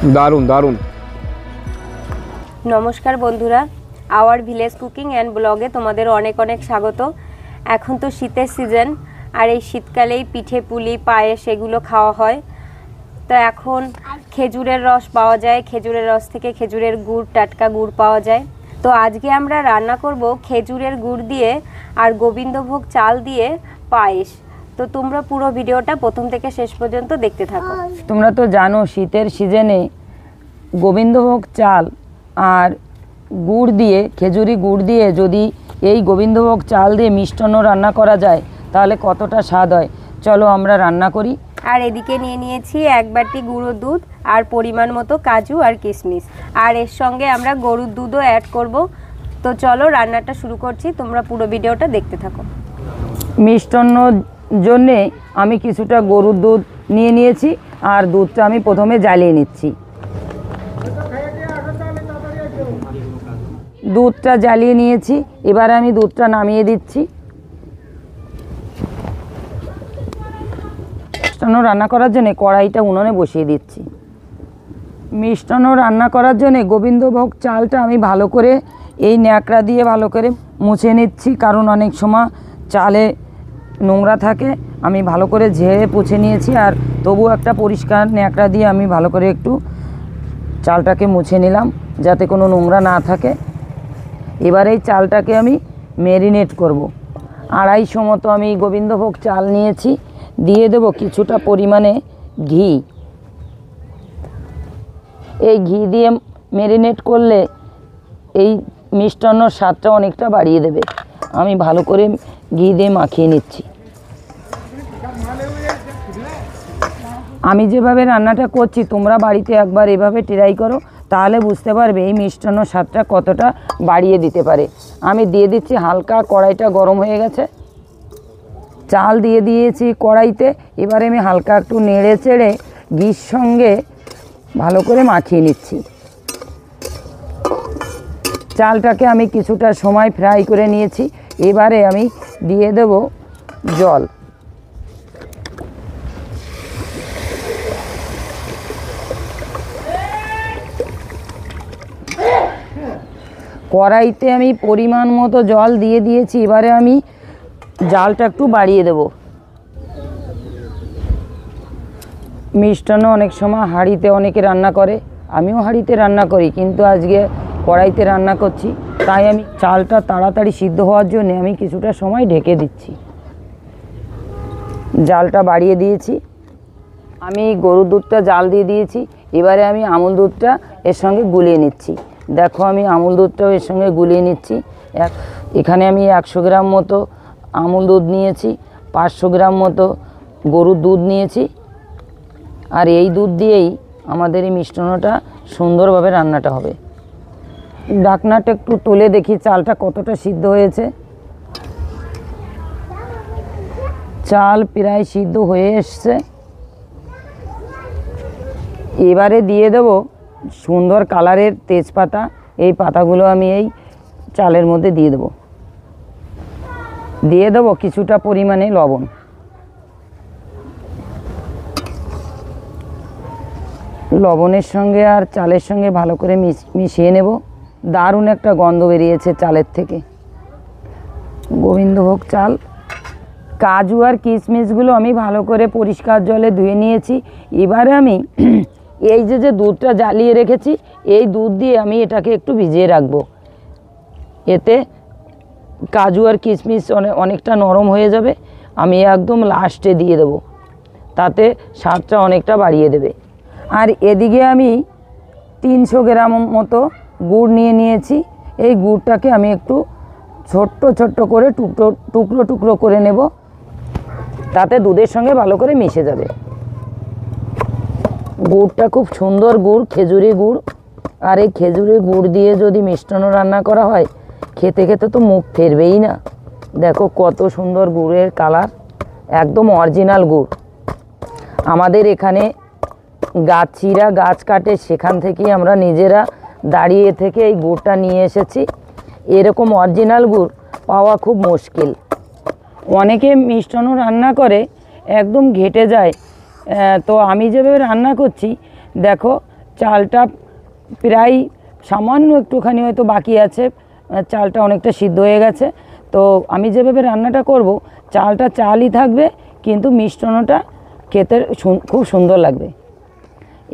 দারুণ দারুণ। নমস্কার বন্ধুরা, আওয়ার ভিলেজ কুকিং অ্যান্ড ব্লগে তোমাদের অনেক অনেক স্বাগত। এখন তো শীতের সিজন, আর এই শীতকালেই পিঠে পুলি পায়েস এগুলো খাওয়া হয়। তো এখন খেজুরের রস পাওয়া যায়, খেজুরের রস থেকে খেজুরের গুড়, টাটকা গুড় পাওয়া যায়। তো আজকে আমরা রান্না করব খেজুরের গুড় দিয়ে আর গোবিন্দভোগ চাল দিয়ে পায়েস। তো তোমরা পুরো ভিডিওটা প্রথম থেকে শেষ পর্যন্ত দেখতে থাকো। তোমরা তো জানো শীতের সিজনে গোবিন্দভোগ চাল আর গুড় দিয়ে, খেজুরি গুড় দিয়ে যদি এই গোবিন্দভোগ চাল দিয়ে মিষ্টান্ন রান্না করা যায় তাহলে কতটা স্বাদ হয়। চলো আমরা রান্না করি। আর এদিকে নিয়ে নিয়েছি 1 বাটি গুঁড়ো দুধ আর পরিমাণ মতো কাজু আর কিশমিশ, আর এর সঙ্গে আমরা গরুর দুধও অ্যাড করব। তো চলো রান্নাটা শুরু করছি, তোমরা পুরো ভিডিওটা দেখতে থাকো। মিষ্টান্নর জন্যে আমি কিছুটা গরুর দুধ নিয়ে নিয়েছি, আর দুধটা আমি প্রথমে জ্বালিয়ে নিচ্ছি। দুধটা জ্বালিয়ে নিয়েছি, এবার আমি দুধটা নামিয়ে দিচ্ছি। মিষ্টান্ন রান্না করার জন্য কড়াইটা উনুনে বসিয়ে দিচ্ছি। মিষ্টান্ন রান্না করার জন্য গোবিন্দভোগ চালটা আমি ভালো করে এই ন্যাকড়া দিয়ে ভালো করে মুছে নিচ্ছি, কারণ অনেক সময় চালে নোংরা থাকে। আমি ভালো করে ঝেড়ে পুছে নিয়েছি, আর তবু একটা পরিষ্কার ন্যাকড়া দিয়ে আমি ভালো করে একটু চালটাকে মুছে নিলাম যাতে কোনো নোংরা না থাকে। এবার এই চালটাকে আমি ম্যারিনেট করব। 250 মতো আমি গোবিন্দভোগ চাল নিয়েছি, দিয়ে দেব কিছুটা পরিমাণে ঘি। এই ঘি দিয়ে ম্যারিনেট করলে এই মিষ্টান্নর স্বাদটা অনেকটা বাড়িয়ে দেবে। আমি ভালো করে ঘি দিয়ে মাখিয়ে নিচ্ছি। আমি যেভাবে রান্নাটা করছি তোমরা বাড়িতে একবার এভাবে ট্রাই করো, তাহলে বুঝতে পারবে এই মিষ্টান্ন স্বাদটা কতটা বাড়িয়ে দিতে পারে। আমি দিয়ে দিচ্ছি, হালকা কড়াইটা গরম হয়ে গেছে, চাল দিয়ে দিয়েছি কড়াইতে। এবারে আমি হালকা একটু নেড়ে চেড়ে ঘির সঙ্গে ভালো করে মাখিয়ে নিচ্ছি। চালটাকে আমি কিছুটা সময় ফ্রাই করে নিয়েছি। এবারে আমি দিয়ে দেব জল। কড়াইতে আমি পরিমাণ মতো জল দিয়ে দিয়েছি। এবারে আমি জালটা একটু বাড়িয়ে দেব। মিষ্টান্ন অনেক সময় হাঁড়িতে অনেকে রান্না করে, আমিও হাঁড়িতে রান্না করি, কিন্তু আজকে কড়াইতে রান্না করছি। তাই আমি চালটা তাড়াতাড়ি সিদ্ধ হওয়ার জন্য আমি কিছুটা সময় ঢেকে দিচ্ছি। জালটা বাড়িয়ে দিয়েছি। আমি গরুর দুধটা জাল দিয়ে দিয়েছি। এবারে আমি আমুল দুধটা এর সঙ্গে গুলিয়ে নিচ্ছি। দেখো আমি আমুল দুধটাও এর সঙ্গে গুলিয়ে নিচ্ছি। এখানে আমি 100 গ্রাম মতো আমুল দুধ নিয়েছি, 500 গ্রাম মতো গরুর দুধ নিয়েছি। আর এই দুধ দিয়েই আমাদের এই মিষ্টান্নটা সুন্দরভাবে রান্নাটা হবে। ঢাকনাটা একটু তুলে দেখি চালটা কতটা সিদ্ধ হয়েছে। চাল প্রায় সিদ্ধ হয়ে এসছে। এবারে দিয়ে দেব সুন্দর কালারের তেজপাতা। এই পাতাগুলো আমি এই চালের মধ্যে দিয়ে দেব। দিয়ে দেব কিছুটা পরিমাণে লবণ। লবণের সঙ্গে আর চালের সঙ্গে ভালো করে মিশিয়ে নেব। দারুণ একটা গন্ধ বেরিয়েছে চালের থেকে। গোবিন্দভোগ চাল, কাজু আর কিশমিশগুলো আমি ভালো করে পরিষ্কার জলে ধুয়ে নিয়েছি। এবারে আমি এই যে দুধটা জ্বালিয়ে রেখেছি, এই দুধ দিয়ে আমি এটাকে একটু ভিজিয়ে রাখবো। এতে কাজু আর কিশমিশ অনেকটা নরম হয়ে যাবে। আমি একদম লাস্টে দিয়ে দেব, তাতে স্বাদটা অনেকটা বাড়িয়ে দেবে। আর এদিকে আমি 300 গ্রাম মতো গুড় নিয়ে নিয়েছি। এই গুড়টাকে আমি একটু ছোট্ট ছোট্ট করে টুকরো টুকরো করে নেব, তাতে দুধের সঙ্গে ভালো করে মিশে যাবে। গুড়টা খুব সুন্দর গুড়, খেজুরি গুড়। আর এই খেজুরি গুড় দিয়ে যদি মিষ্টান্ন রান্না করা হয়, খেতে খেতে তো মুখ ফেরবেই না। দেখো কত সুন্দর গুড়ের কালার, একদম অরিজিনাল গুড়। আমাদের এখানে গাছিরা গাছ কাটে, সেখান থেকেই আমরা নিজেরা দাঁড়িয়ে থেকে এই গুড়টা নিয়ে এসেছি। এরকম অরিজিনাল গুড় পাওয়া খুব মুশকিল। অনেকে মিষ্টান্ন রান্না করে একদম ঘেটে যায়, তো আমি যেভাবে রান্না করছি দেখো চালটা প্রায় সামান্য একটুখানি হয়তো বাকি আছে, চালটা অনেকটা সিদ্ধ হয়ে গেছে। তো আমি যেভাবে রান্নাটা করব, চালটা চালই থাকবে, কিন্তু মিষ্টনটা খেতে খুব সুন্দর লাগবে।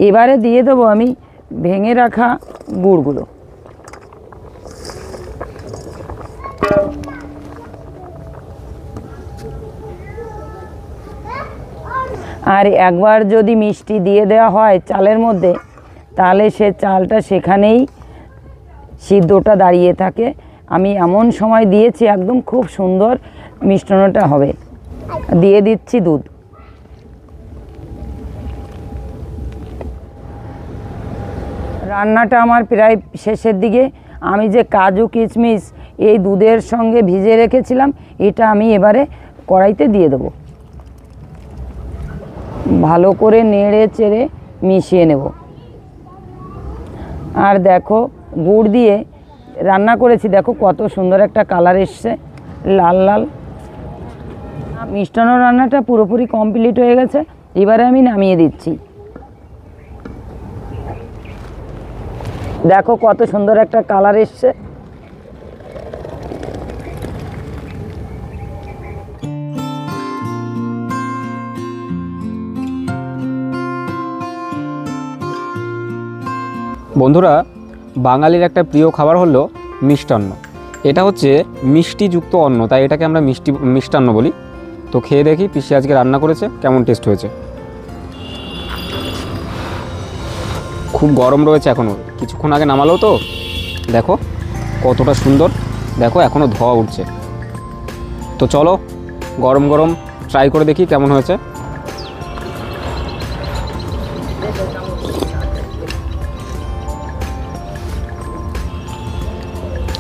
এবারে দিয়ে দেবো আমি ভেঙে রাখা গুড়গুলো। আর একবার যদি মিষ্টি দিয়ে দেওয়া হয় চালের মধ্যে, তাহলে সে চালটা সেখানেই সিদ্ধটা দাঁড়িয়ে থাকে। আমি এমন সময় দিয়েছি একদম খুব সুন্দর মিষ্টনটা হবে। দিয়ে দিচ্ছি দুধ। রান্নাটা আমার প্রায় শেষের দিকে। আমি যে কাজু কিশমিশ এই দুধের সঙ্গে ভিজে রেখেছিলাম, এটা আমি এবারে কড়াইতে দিয়ে দেবো। ভালো করে নেড়ে চেড়ে মিশিয়ে নেব। আর দেখো, গুড় দিয়ে রান্না করেছি, দেখো কত সুন্দর একটা কালার এসছে, লাল লাল। মিষ্টান্ন রান্নাটা পুরোপুরি কমপ্লিট হয়ে গেছে। এবারে আমি নামিয়ে দিচ্ছি। দেখো কত সুন্দর একটা কালার এসছে। বন্ধুরা, বাঙালির একটা প্রিয় খাবার হলো মিষ্টান্ন। এটা হচ্ছে মিষ্টিযুক্ত অন্ন, তাই এটাকে আমরা মিষ্টান্ন বলি। তো খেয়ে দেখি পিসি আজকে রান্না করেছে, কেমন টেস্ট হয়েছে। খুব গরম রয়েছে এখনও, কিছুক্ষণ আগে নামালো তো। দেখো কতটা সুন্দর, দেখো এখনও ধোঁয়া উঠছে। তো চলো গরম গরম ট্রাই করে দেখি কেমন হয়েছে।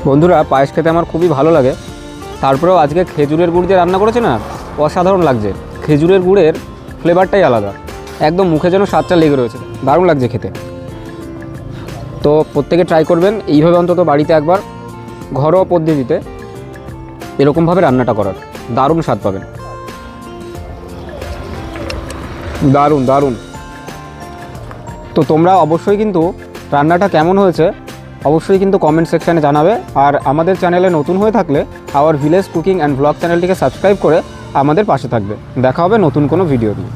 বন্ধুরা, পায়েস খেতে আমার খুবই ভালো লাগে। তারপরেও আজকে খেজুরের গুড় দিয়ে রান্না করেছে না, অসাধারণ লাগছে। খেজুরের গুড়ের ফ্লেভারটাই আলাদা, একদম মুখে যেন স্বাদটা লেগে রয়েছে, দারুণ লাগছে খেতে। তো প্রত্যেকে ট্রাই করবেন এইভাবে, অন্তত বাড়িতে একবার ঘরোয়া পদ্ধতিতে এরকমভাবে রান্নাটা করার, দারুণ স্বাদ পাবেন। দারুণ দারুণ। তো তোমরা অবশ্যই কিন্তু রান্নাটা কেমন হয়েছে অবশ্যই কিন্তু কমেন্ট সেকশানে জানাবে। আর আমাদের চ্যানেলে নতুন হয়ে থাকলে our village cooking and blog চ্যানেলটিকে সাবস্ক্রাইব করে আমাদের পাশে থাকবে। দেখা হবে নতুন কোনো ভিডিও নিয়ে।